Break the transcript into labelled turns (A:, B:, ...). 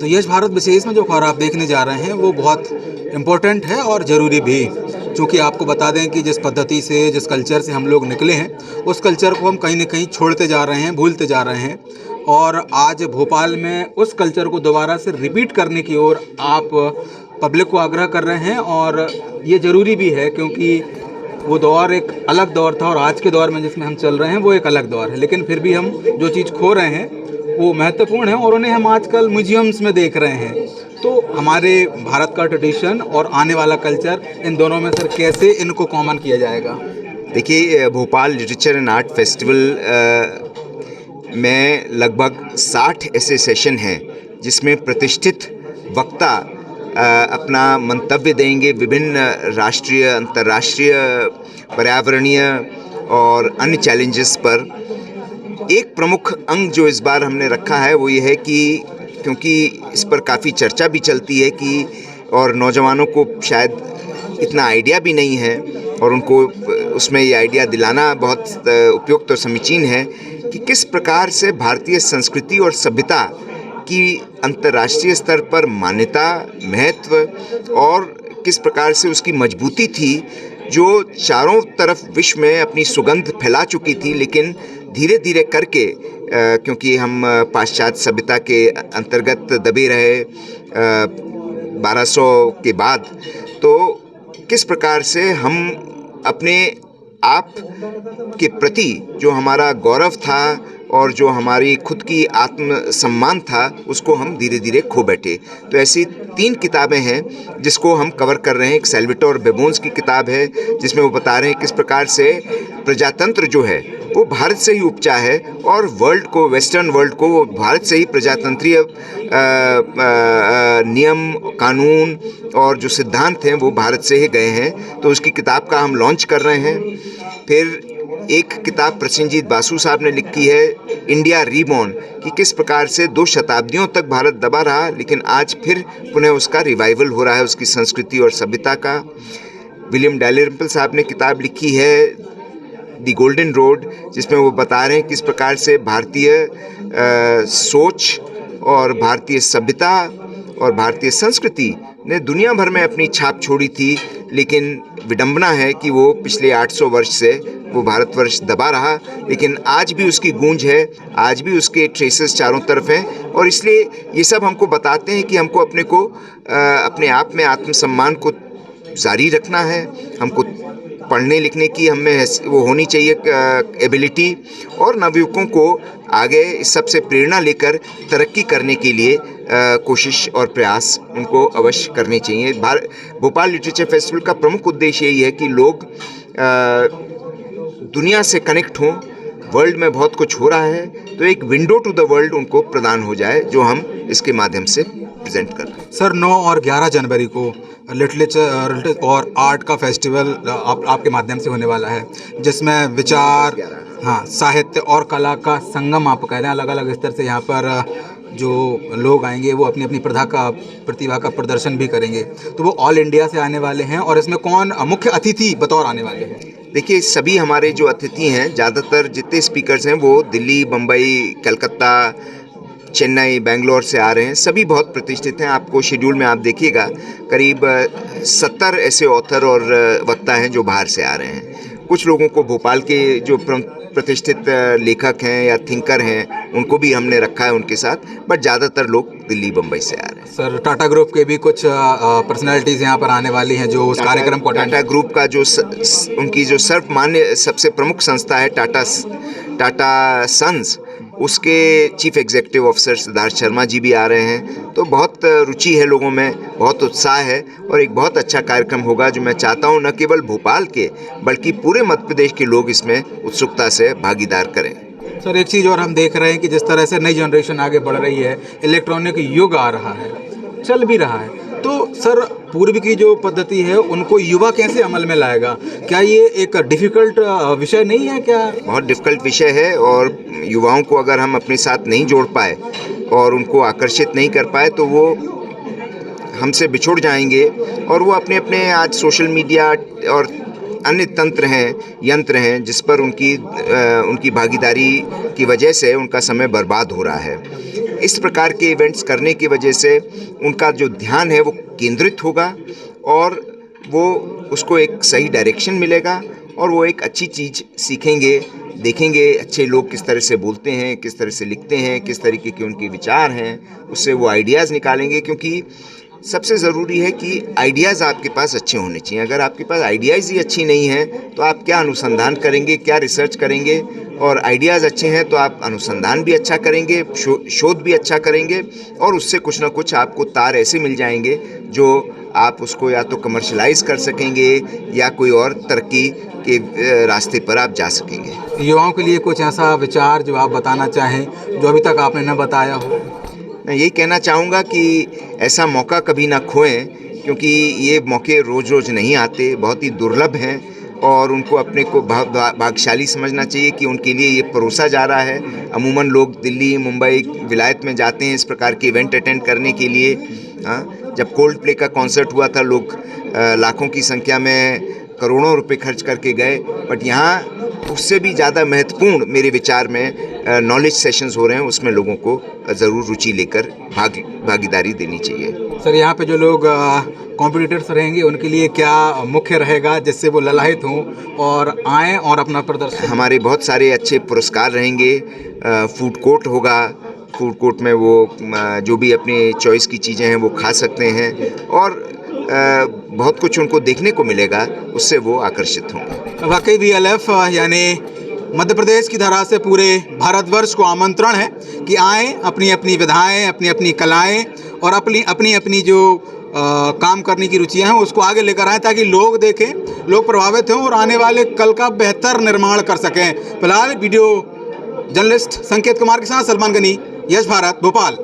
A: तो यश भारत विशेष में जो खबर आप देखने जा रहे हैं वो बहुत इम्पोर्टेंट है और ज़रूरी भी, क्योंकि आपको बता दें कि जिस पद्धति से, जिस कल्चर से हम लोग निकले हैं, उस कल्चर को हम कहीं न कहीं छोड़ते जा रहे हैं, भूलते जा रहे हैं। और आज भोपाल में उस कल्चर को दोबारा से रिपीट करने की ओर आप पब्लिक को आग्रह कर रहे हैं, और ये ज़रूरी भी है, क्योंकि वो दौर एक अलग दौर था और आज के दौर में जिसमें हम चल रहे हैं वो एक अलग दौर है। लेकिन फिर भी हम जो चीज़ खो रहे हैं वो महत्वपूर्ण है, और उन्हें हम आजकल म्यूजियम्स में देख रहे हैं। तो हमारे भारत का ट्रेडिशन और आने वाला कल्चर, इन दोनों में सर कैसे इनको कॉमन किया जाएगा?
B: देखिए, Bhopal literature and art festival में लगभग 60 ऐसे सेशन हैं जिसमें प्रतिष्ठित वक्ता अपना मंतव्य देंगे विभिन्न राष्ट्रीय, अंतर्राष्ट्रीय, पर्यावरणीय और अन्य चैलेंजेस पर। एक प्रमुख अंग जो इस बार हमने रखा है वो ये है कि क्योंकि इस पर काफ़ी चर्चा भी चलती है कि और नौजवानों को शायद इतना आइडिया भी नहीं है, और उनको उसमें ये आइडिया दिलाना बहुत उपयुक्त और समीचीन है कि किस प्रकार से भारतीय संस्कृति और सभ्यता की अंतर्राष्ट्रीय स्तर पर मान्यता, महत्व और किस प्रकार से उसकी मजबूती थी, जो चारों तरफ विश्व में अपनी सुगंध फैला चुकी थी, लेकिन धीरे धीरे करके क्योंकि हम पाश्चात्य सभ्यता के अंतर्गत दबे रहे 1200 के बाद, तो किस प्रकार से हम अपने आप के प्रति जो हमारा गौरव था और जो हमारी खुद की आत्मसम्मान था उसको हम धीरे धीरे खो बैठे। तो ऐसी 3 किताबें हैं जिसको हम कवर कर रहे हैं। एक सैल्वेटोर बेबोन्स की किताब है जिसमें वो बता रहे हैं किस प्रकार से प्रजातंत्र जो है वो भारत से ही उपजा है, और वर्ल्ड को, वेस्टर्न वर्ल्ड को, वो भारत से ही प्रजातंत्रीय नियम, कानून और जो सिद्धांत हैं वो भारत से ही गए हैं। तो उसकी किताब का हम लॉन्च कर रहे हैं। फिर एक किताब प्रसेनजीत बासु साहब ने लिखी है, इंडिया रीबॉर्न, कि किस प्रकार से 2 शताब्दियों तक भारत दबा रहा, लेकिन आज फिर पुनः उसका रिवाइवल हो रहा है, उसकी संस्कृति और सभ्यता का। विलियम डैलिरम्पल साहब ने किताब लिखी है द गोल्डन रोड, जिसमें वो बता रहे हैं किस प्रकार से भारतीय सोच और भारतीय सभ्यता और भारतीय संस्कृति ने दुनिया भर में अपनी छाप छोड़ी थी, लेकिन विडंबना है कि वो पिछले 800 वर्ष से वो भारतवर्ष दबा रहा, लेकिन आज भी उसकी गूंज है, आज भी उसके ट्रेसेस चारों तरफ हैं। और इसलिए ये सब हमको बताते हैं कि हमको अपने आप में आत्मसम्मान को जारी रखना है, हमको पढ़ने लिखने की हमें वो होनी चाहिए एबिलिटी, और नवयुवकों को आगे इस सब से प्रेरणा लेकर तरक्की करने के लिए कोशिश और प्रयास उनको अवश्य करने चाहिए। भोपाल लिटरेचर फेस्टिवल का प्रमुख उद्देश्य यही है कि लोग दुनिया से कनेक्ट हों। वर्ल्ड में बहुत कुछ हो रहा है, तो एक विंडो टू द वर्ल्ड उनको प्रदान हो जाए, जो हम इसके माध्यम से प्रेजेंट कर रहे हैं।
A: सर 9 और 11 जनवरी को लिटरेचर और आर्ट का फेस्टिवल आपके माध्यम से होने वाला है, जिसमें विचार, हाँ, साहित्य और कला का संगम आप कह रहे हैं। अलग अलग स्तर से यहाँ पर जो लोग आएंगे वो अपनी अपनी प्रतिभा का प्रदर्शन भी करेंगे। तो वो ऑल इंडिया से आने वाले हैं, और इसमें कौन मुख्य अतिथि बतौर आने वाले हैं?
B: देखिए, सभी हमारे जो अतिथि हैं, ज़्यादातर जितने स्पीकर्स हैं वो दिल्ली, बम्बई, कलकत्ता, चेन्नई, बेंगलोर से आ रहे हैं। सभी बहुत प्रतिष्ठित हैं। आपको शेड्यूल में आप देखिएगा करीब 70 ऐसे ऑथर और वक्ता हैं जो बाहर से आ रहे हैं। कुछ लोगों को भोपाल के जो प्रतिष्ठित लेखक हैं या थिंकर हैं उनको भी हमने रखा है उनके साथ, बट ज़्यादातर लोग दिल्ली, बम्बई से आ रहे हैं।
A: सर टाटा ग्रुप के भी कुछ पर्सनालिटीज़ यहाँ पर आने वाली हैं जो उस कार्यक्रम को
B: टाटा ग्रुप का जो उनकी जो सर्वमान्य सबसे प्रमुख संस्था है टाटा सन्स, उसके chief executive officer Siddharth Sharma ji भी आ रहे हैं। तो बहुत रुचि है लोगों में, बहुत उत्साह है, और एक बहुत अच्छा कार्यक्रम होगा जो मैं चाहता हूं न केवल भोपाल के बल्कि पूरे मध्य प्रदेश के लोग इसमें उत्सुकता से भागीदार करें।
A: सर एक चीज़ और हम देख रहे हैं कि जिस तरह से नई जनरेशन आगे बढ़ रही है, इलेक्ट्रॉनिक युग आ रहा है, चल भी रहा है, तो सर पूर्व की जो पद्धति है उनको युवा कैसे अमल में लाएगा? क्या ये एक डिफ़िकल्ट विषय नहीं है क्या?
B: बहुत डिफ़िकल्ट विषय है, और युवाओं को अगर हम अपने साथ नहीं जोड़ पाए और उनको आकर्षित नहीं कर पाए तो वो हमसे बिछुड़ जाएंगे, और वो अपने अपने आज सोशल मीडिया और अन्य तंत्र हैं, यंत्र हैं जिस पर उनकी भागीदारी की वजह से उनका समय बर्बाद हो रहा है। इस प्रकार के इवेंट्स करने की वजह से उनका जो ध्यान है वो केंद्रित होगा और वो उसको एक सही डायरेक्शन मिलेगा और वो एक अच्छी चीज़ सीखेंगे, देखेंगे अच्छे लोग किस तरह से बोलते हैं, किस तरह से लिखते हैं, किस तरीके के उनके विचार हैं, उससे वो आइडियाज़ निकालेंगे। क्योंकि सबसे ज़रूरी है कि आइडियाज़ आपके पास अच्छे होने चाहिए। अगर आपके पास आइडियाज़ ही अच्छी नहीं हैं तो आप क्या अनुसंधान करेंगे, क्या रिसर्च करेंगे। और आइडियाज़ अच्छे हैं तो आप अनुसंधान भी अच्छा करेंगे, शोध भी अच्छा करेंगे और उससे कुछ ना कुछ आपको तार ऐसे मिल जाएंगे जो आप उसको या तो कमर्शलाइज़ कर सकेंगे या कोई और तरक्की के रास्ते पर आप जा सकेंगे।
A: युवाओं के लिए कुछ ऐसा विचार जो आप बताना चाहें जो अभी तक आपने न बताया हो?
B: मैं यही कहना चाहूँगा कि ऐसा मौका कभी ना खोएं, क्योंकि ये मौके रोज़ रोज़ नहीं आते, बहुत ही दुर्लभ हैं और उनको अपने को भाग्यशाली समझना चाहिए कि उनके लिए ये परोसा जा रहा है। अमूमन लोग दिल्ली, मुंबई, विलायत में जाते हैं इस प्रकार के इवेंट अटेंड करने के लिए। जब कोल्ड प्ले का कॉन्सर्ट हुआ था, लोग लाखों की संख्या में करोड़ों रुपए खर्च करके गए, बट यहाँ उससे भी ज़्यादा महत्वपूर्ण मेरे विचार में नॉलेज सेशंस हो रहे हैं, उसमें लोगों को ज़रूर रुचि लेकर भागीदारी देनी चाहिए।
A: सर, यहाँ पे जो लोग कॉम्पिटिटर्स रहेंगे उनके लिए क्या मुख्य रहेगा जिससे वो ललायित हों और आएँ और अपना प्रदर्शन?
B: हमारे बहुत सारे अच्छे पुरस्कार रहेंगे। फूड कोर्ट होगा, फूड कोर्ट में वो जो भी अपने चॉइस की चीज़ें हैं वो खा सकते हैं और बहुत कुछ उनको देखने को मिलेगा, उससे वो आकर्षित होंगे।
A: वाकई VLF यानी मध्य प्रदेश की धरा से पूरे भारतवर्ष को आमंत्रण है कि आएँ, अपनी अपनी विधाएँ, अपनी अपनी कलाएँ और अपनी अपनी जो काम करने की रुचियाँ हैं उसको आगे लेकर आएँ ताकि लोग देखें, लोग प्रभावित हों और आने वाले कल का बेहतर निर्माण कर सकें। फिलहाल वीडियो जर्नलिस्ट संकेत कुमार के साथ सलमान गनी, यश भारत, भोपाल।